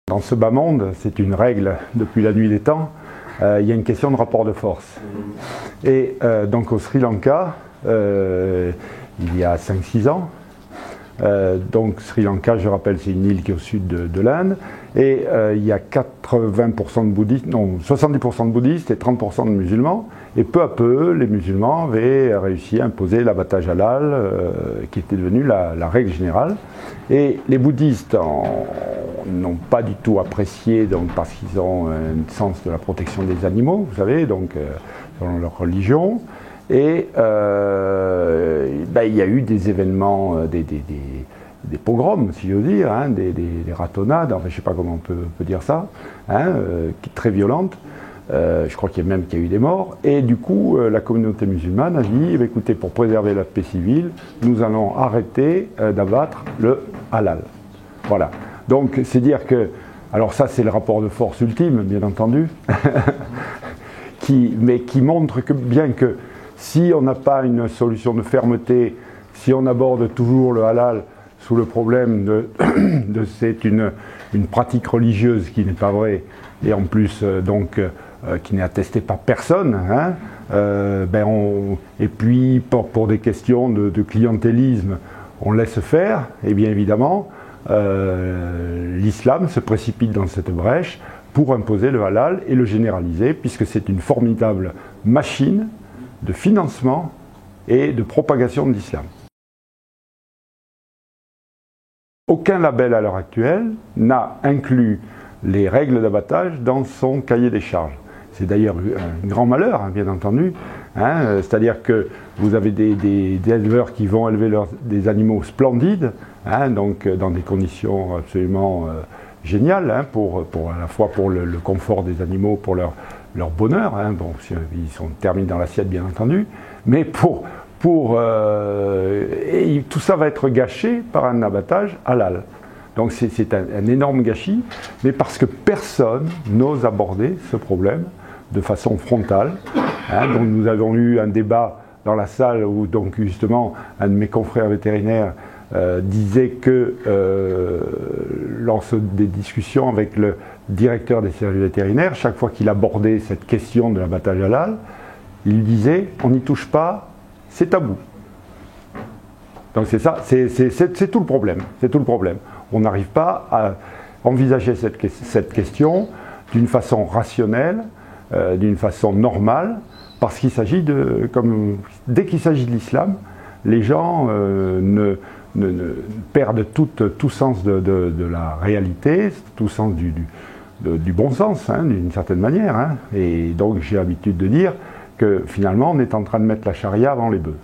Dans ce bas monde, c'est une règle depuis la nuit des temps, il y a une question de rapport de force. Et donc au Sri Lanka, il y a 5-6 ans, donc Sri Lanka, je rappelle, c'est une île qui est au sud de l'Inde, et il y a 80% de bouddhistes, non, 70% de bouddhistes et 30% de musulmans, et peu à peu, les musulmans avaient réussi à imposer l'abattage halal, qui était devenu la règle générale, et les bouddhistes n'ont pas du tout apprécié, donc, parce qu'ils ont un sens de la protection des animaux, vous savez, donc selon leur religion. Et il y a eu des événements, des pogroms, si j'ose dire, hein, des ratonnades, enfin, je ne sais pas comment on peut dire ça, hein, très violentes. Je crois qu'il y a eu des morts. Et du coup, la communauté musulmane a dit, eh bien, écoutez, pour préserver la paix civile, nous allons arrêter d'abattre le halal. Voilà. Donc, c'est dire que, alors ça, c'est le rapport de force ultime, bien entendu, mais qui montre que, bien que si on n'a pas une solution de fermeté, si on aborde toujours le halal sous le problème de c'est une pratique religieuse qui n'est pas vraie, et en plus qui n'est attestée par personne, hein, et puis pour des questions de clientélisme, on laisse faire, et bien évidemment, l'islam se précipite dans cette brèche pour imposer le halal et le généraliser, puisque c'est une formidable machine de financement et de propagation de l'islam. Aucun label à l'heure actuelle n'a inclus les règles d'abattage dans son cahier des charges. C'est d'ailleurs un grand malheur, hein, bien entendu. Hein, c'est-à-dire que vous avez des éleveurs qui vont élever des animaux splendides, hein, donc dans des conditions absolument géniales, hein, à la fois pour le confort des animaux, pour leur bonheur, hein, bon, ils sont terminés dans l'assiette bien entendu, mais et tout ça va être gâché par un abattage halal. Donc c'est un énorme gâchis, mais parce que personne n'ose aborder ce problème de façon frontale. Hein, donc nous avons eu un débat dans la salle où donc justement un de mes confrères vétérinaires disait que lors des discussions avec le directeur des services vétérinaires, chaque fois qu'il abordait cette question de l'abattage halal, il disait on n'y touche pas, c'est tabou. Donc c'est ça, c'est tout le problème. C'est tout le problème. On n'arrive pas à envisager cette question d'une façon rationnelle, d'une façon normale, parce qu'il s'agit dès qu'il s'agit de l'islam, les gens perdent tout sens de la réalité, tout sens du bon sens, hein, d'une certaine manière. Hein. Et donc j'ai l'habitude de dire que finalement on est en train de mettre la charia avant les bœufs.